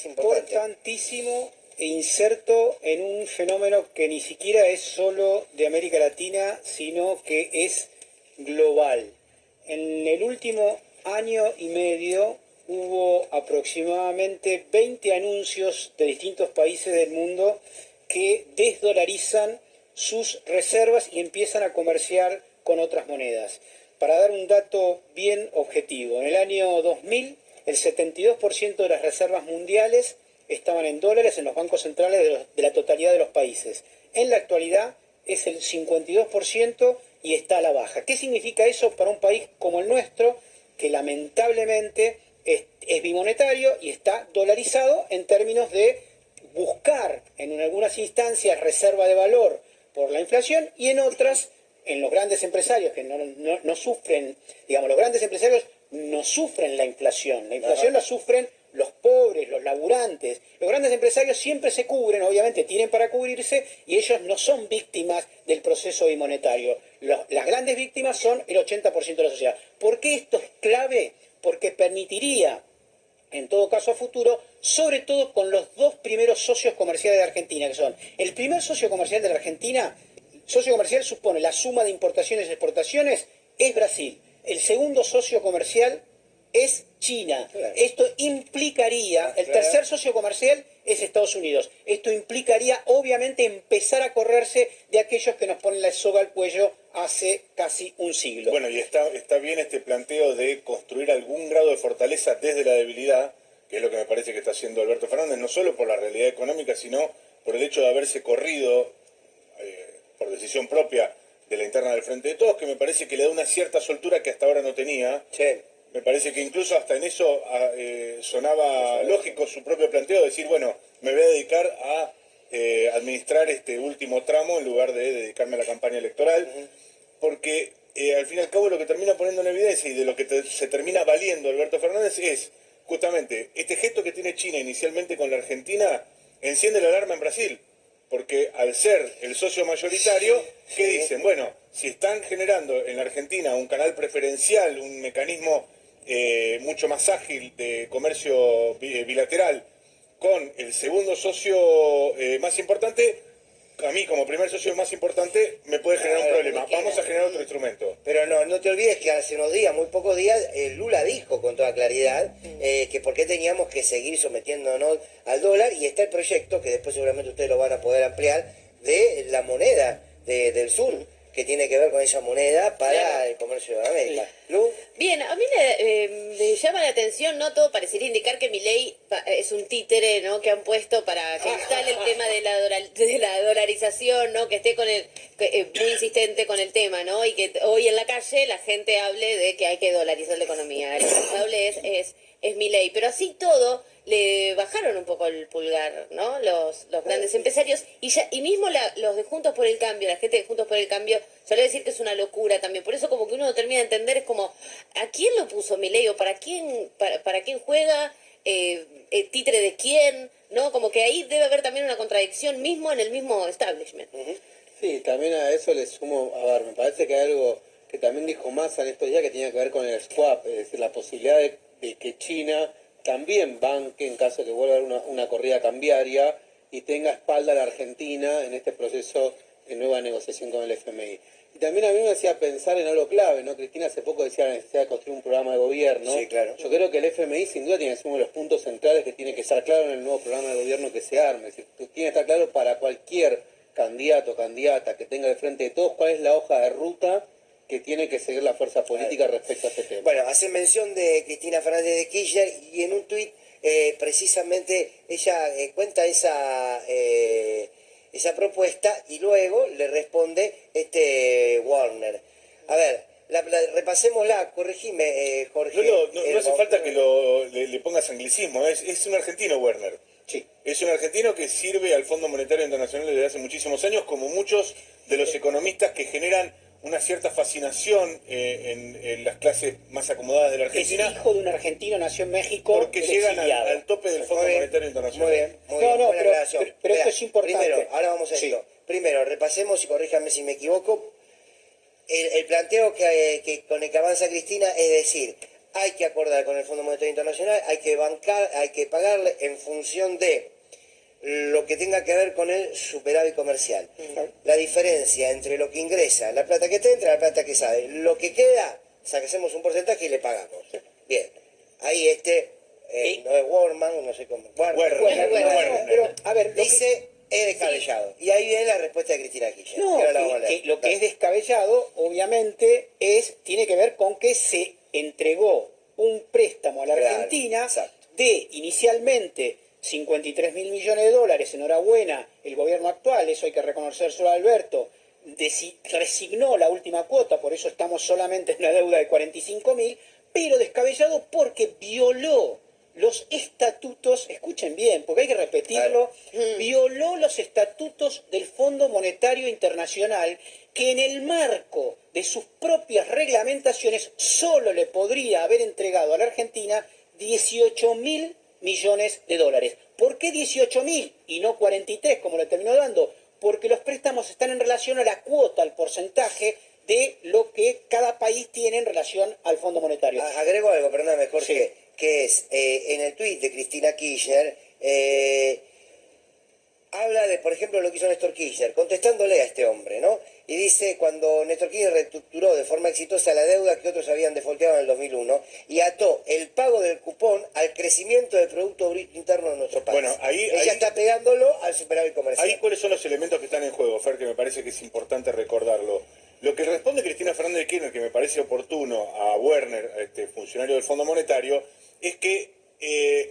importantísimo e inserto en un fenómeno que ni siquiera es solo de América Latina, sino que es global. En el último año y medio hubo aproximadamente 20 anuncios de distintos países del mundo que desdolarizan sus reservas y empiezan a comerciar con otras monedas. Para dar un dato bien objetivo, en el año 2000 el 72% de las reservas mundiales estaban en dólares en los bancos centrales de la totalidad de los países. En la actualidad es el 52% y está a la baja. ¿Qué significa eso para un país como el nuestro, que lamentablemente es bimonetario y está dolarizado en términos de buscar en algunas instancias reserva de valor por la inflación y en otras, en los grandes empresarios que no sufren, digamos, los grandes empresarios no sufren la inflación la sufren los pobres, los laburantes. Los grandes empresarios siempre se cubren, obviamente tienen para cubrirse y ellos no son víctimas del proceso bimonetario. Las grandes víctimas son el 80% de la sociedad. ¿Por qué esto es clave? Porque permitiría, en todo caso a futuro, sobre todo con los dos primeros socios comerciales de Argentina, que son el primer socio comercial de la Argentina. Socio comercial supone la suma de importaciones y exportaciones, es Brasil. El segundo socio comercial es China. Claro. Esto implicaría, el tercer socio comercial es Estados Unidos. Esto implicaría, obviamente, empezar a correrse de aquellos que nos ponen la soga al cuello hace casi un siglo. Bueno, y está bien este planteo de construir algún grado de fortaleza desde la debilidad, que es lo que me parece que está haciendo Alberto Fernández, no solo por la realidad económica, sino por el hecho de haberse corrido por decisión propia de la interna del Frente de Todos, que me parece que le da una cierta soltura que hasta ahora no tenía. Sí. Me parece que incluso hasta en eso sonaba lógico su propio planteo, de decir, bueno, me voy a dedicar a administrar este último tramo en lugar de dedicarme a la campaña electoral, porque al fin y al cabo lo que termina poniendo en evidencia y de lo que se termina valiendo Alberto Fernández es justamente este gesto que tiene China inicialmente con la Argentina, enciende la alarma en Brasil. Porque al ser el socio mayoritario, ¿qué dicen? Bueno, si están generando en la Argentina un canal preferencial, un mecanismo mucho más ágil de comercio bilateral con el segundo socio más importante, a mí como primer socio más importante me puede generar un problema. Vamos a generar otro instrumento. Pero no te olvides que hace unos días, muy pocos días, Lula dijo con toda claridad que por qué teníamos que seguir sometiéndonos al dólar, y está el proyecto, que después seguramente ustedes lo van a poder ampliar, de la moneda del sur, que tiene que ver con esa moneda para el comercio de América. ¿Lu? Bien, a mí me llama la atención, ¿no? Todo parecería indicar que Milei es un títere, ¿no? Que han puesto para que instale el tema de la dolarización, ¿no? Que esté muy insistente con el tema, ¿no? Y que hoy en la calle la gente hable de que hay que dolarizar la economía. El responsable es Milei. Pero así todo, le bajaron un poco el pulgar, ¿no? Los grandes empresarios y mismo los de Juntos por el Cambio, la gente de Juntos por el Cambio, suele decir que es una locura también. Por eso como que uno termina de entender, es como, ¿a quién lo puso Milei? ¿O para quién juega? ¿Títere de quién? ¿No? Como que ahí debe haber también una contradicción mismo en el mismo establishment. Sí, también a eso le sumo, a ver, me parece que hay algo que también dijo Massa en estos días que tenía que ver con el swap, es decir, la posibilidad de que China también banque en caso de que vuelva a haber una corrida cambiaria y tenga espalda a la Argentina en este proceso de nueva negociación con el FMI. Y también a mí me hacía pensar en algo clave, ¿no? Cristina hace poco decía la necesidad de construir un programa de gobierno. Sí, claro. Yo creo que el FMI sin duda tiene que ser uno de los puntos centrales que tiene que estar claro en el nuevo programa de gobierno que se arme. Es decir, tiene que estar claro para cualquier candidato o candidata que tenga de frente de todos cuál es la hoja de ruta que tiene que seguir la fuerza política respecto a este tema. Bueno, hace mención de Cristina Fernández de Kirchner y en un tuit precisamente ella cuenta esa propuesta y luego le responde Warner. A ver, repasémosla, corregime, Jorge. No hace falta que le pongas anglicismo, es un argentino Werner. Sí. Es un argentino que sirve al Fondo Monetario Internacional desde hace muchísimos años, como muchos de los economistas que generan una cierta fascinación en las clases más acomodadas de la Argentina. Es hijo de un argentino, nació en México. Porque llegan al tope del Fondo Monetario Internacional. Muy bien. Pero esto es importante. Primero, ahora vamos a esto. Primero, repasemos y corríjame si me equivoco. El planteo con el que avanza Cristina es decir, hay que acordar con el Fondo Monetario Internacional, hay que bancar, hay que pagarle en función de lo que tenga que ver con el superávit comercial. La diferencia entre lo que ingresa, la plata que te entra, la plata que sale. Lo que queda, saquemos un porcentaje y le pagamos. Bien, ahí no es Warman, no sé cómo. Pero, a ver, dice, es descabellado. Y ahí viene la respuesta de Cristina Kirchner. no, que ahora la vamos a leer. que lo que es descabellado, obviamente, tiene que ver con que se entregó un préstamo a la Claro, Argentina exacto. de inicialmente 53.000 millones de dólares. Enhorabuena, el gobierno actual, eso hay que reconocérselo a Alberto, resignó la última cuota, por eso estamos solamente en una deuda de 45.000, pero descabellado porque violó los estatutos, escuchen bien, porque hay que repetirlo, violó los estatutos del Fondo Monetario Internacional, que en el marco de sus propias reglamentaciones solo le podría haber entregado a la Argentina 18.000 millones de dólares. ¿Por qué 18.000 y no 43 como le terminó dando? Porque los préstamos están en relación a la cuota, al porcentaje de lo que cada país tiene en relación al Fondo Monetario. Agrego algo, perdóname, Jorge, Sí. que es en el tuit de Cristina Kirchner, habla de, por ejemplo, lo que hizo Néstor Kirchner, contestándole a este hombre, ¿no? Y dice, cuando Néstor Kirchner reestructuró de forma exitosa la deuda que otros habían defolteado en el 2001 y ató el pago del cupón al crecimiento del Producto Bruto Interno de nuestro país. Bueno, ahí está pegándolo al superávit comercial. Ahí cuáles son los elementos que están en juego, Fer, que me parece que es importante recordarlo. Lo que responde Cristina Fernández de Kirchner, que me parece oportuno, a Werner, funcionario del Fondo Monetario, es que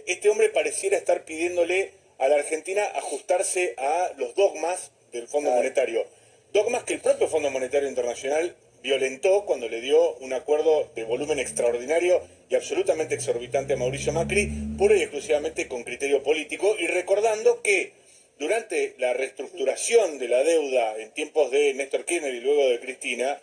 este hombre pareciera estar pidiéndole a la Argentina ajustarse a los dogmas del Fondo Monetario. Dogmas que el propio Fondo Monetario Internacional violentó cuando le dio un acuerdo de volumen extraordinario y absolutamente exorbitante a Mauricio Macri, pura y exclusivamente con criterio político, y recordando que durante la reestructuración de la deuda en tiempos de Néstor Kirchner y luego de Cristina,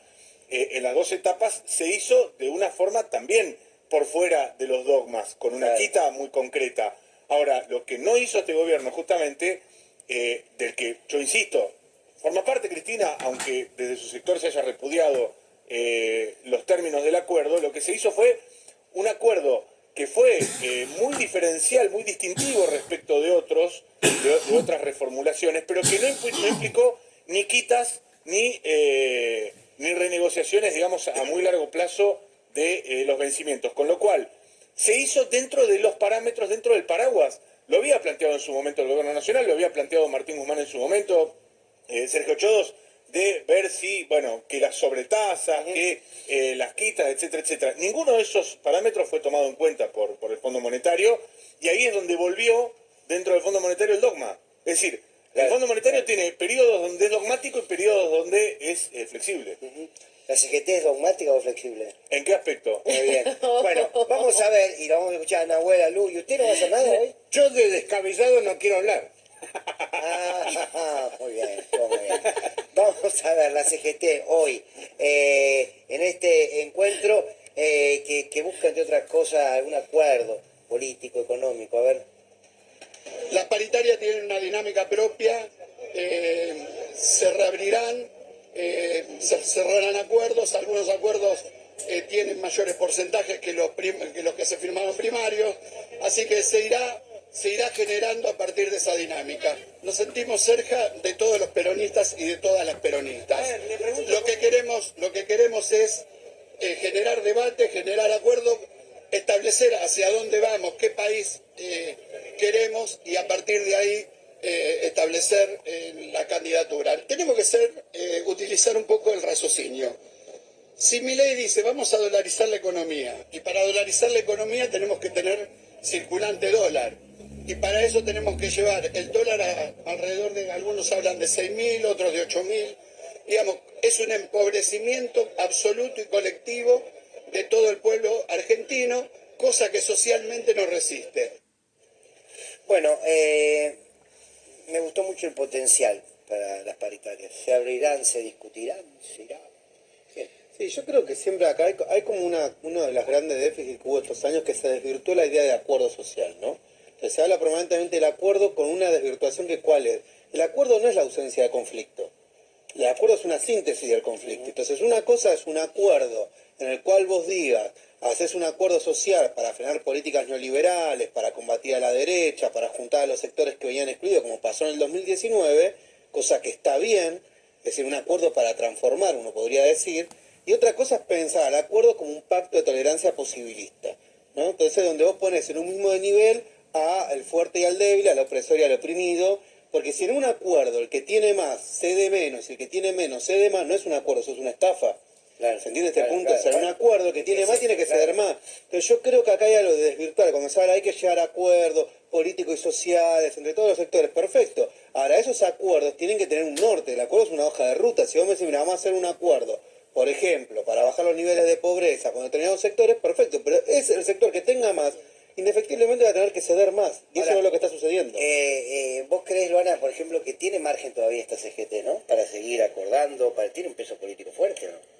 en las dos etapas se hizo de una forma también por fuera de los dogmas, con una quita muy concreta. Ahora, lo que no hizo este gobierno justamente, del que yo insisto, forma parte Cristina, aunque desde su sector se haya repudiado los términos del acuerdo, lo que se hizo fue un acuerdo que fue muy diferencial, muy distintivo respecto de otras reformulaciones, pero que no implicó ni quitas ni renegociaciones, digamos, a muy largo plazo de los vencimientos. Con lo cual, se hizo dentro de los parámetros, dentro del paraguas. Lo había planteado en su momento el Gobierno Nacional, lo había planteado Martín Guzmán en su momento, Sergio Chodos, de ver si, bueno, que las sobretasas, que las quitas, etcétera, etcétera. Ninguno de esos parámetros fue tomado en cuenta por el Fondo Monetario, y ahí es donde volvió dentro del Fondo Monetario el dogma. Es decir, el Fondo Monetario tiene periodos donde es dogmático y periodos donde es flexible. ¿La CGT es dogmática o flexible? ¿En qué aspecto? Muy bien. Bueno, vamos a ver, y lo vamos a escuchar a Nahuel, a Lu. ¿Y usted no va a hacer nada hoy? Yo de descabellado no quiero hablar. Muy bien, muy bien. Vamos a ver, la CGT hoy, en este encuentro que busca, entre otras cosas, un acuerdo político, económico. A ver. Las paritarias tienen una dinámica propia, se reabrirán, se cerrarán acuerdos, algunos acuerdos tienen mayores porcentajes que los que se firmaron primarios, así que se irá generando a partir de esa dinámica. Nos sentimos cerca de todos los peronistas y de todas las peronistas. Lo que queremos es generar debate, generar acuerdo, establecer hacia dónde vamos, qué país queremos, y a partir de ahí establecer la candidatura. Tenemos que utilizar un poco el raciocinio. Si Milei dice vamos a dolarizar la economía, y para dolarizar la economía tenemos que tener circulante dólar, y para eso tenemos que llevar el dólar alrededor de, algunos hablan de 6.000, otros de 8.000, digamos, es un empobrecimiento absoluto y colectivo de todo el pueblo argentino, cosa que socialmente no resiste. Bueno, me gustó mucho el potencial para las paritarias. Se abrirán, se discutirán, se irá. Bien. Sí, yo creo que siempre acá hay como uno de los grandes déficits que hubo estos años, que se desvirtuó la idea de acuerdo social, ¿no? Entonces se habla permanentemente del acuerdo con una desvirtuación que ¿cuál es? El acuerdo no es la ausencia de conflicto. El acuerdo es una síntesis del conflicto. Entonces, una cosa es un acuerdo en el cual vos digas, haces un acuerdo social para frenar políticas neoliberales, para combatir a la derecha, para juntar a los sectores que venían excluidos, como pasó en el 2019, cosa que está bien, es decir, un acuerdo para transformar, uno podría decir, y otra cosa es pensar al acuerdo como un pacto de tolerancia posibilista, ¿no? Entonces, donde vos pones en un mismo nivel al fuerte y al débil, al opresor y al oprimido, porque si en un acuerdo el que tiene más cede menos y el que tiene menos cede más, no es un acuerdo, eso es una estafa. Claro, ¿Se entiende este claro, punto? claro, O sea, un claro. acuerdo el que tiene más tiene que claro. ceder más. Entonces yo creo que acá hay algo de desvirtuar, cuando se habla hay que llegar a acuerdos políticos y sociales entre todos los sectores, perfecto. Ahora, esos acuerdos tienen que tener un norte, el acuerdo es una hoja de ruta. Si vos me decís, mira, vamos a hacer un acuerdo, por ejemplo, para bajar los niveles de pobreza con determinados sectores, perfecto, pero es el sector que tenga más, indefectiblemente va a tener que ceder más. Y eso Ahora, es lo que está sucediendo. ¿Vos creés, Luana, por ejemplo, que tiene margen todavía esta CGT, ¿no? Para seguir acordando, tiene un peso político fuerte, ¿no?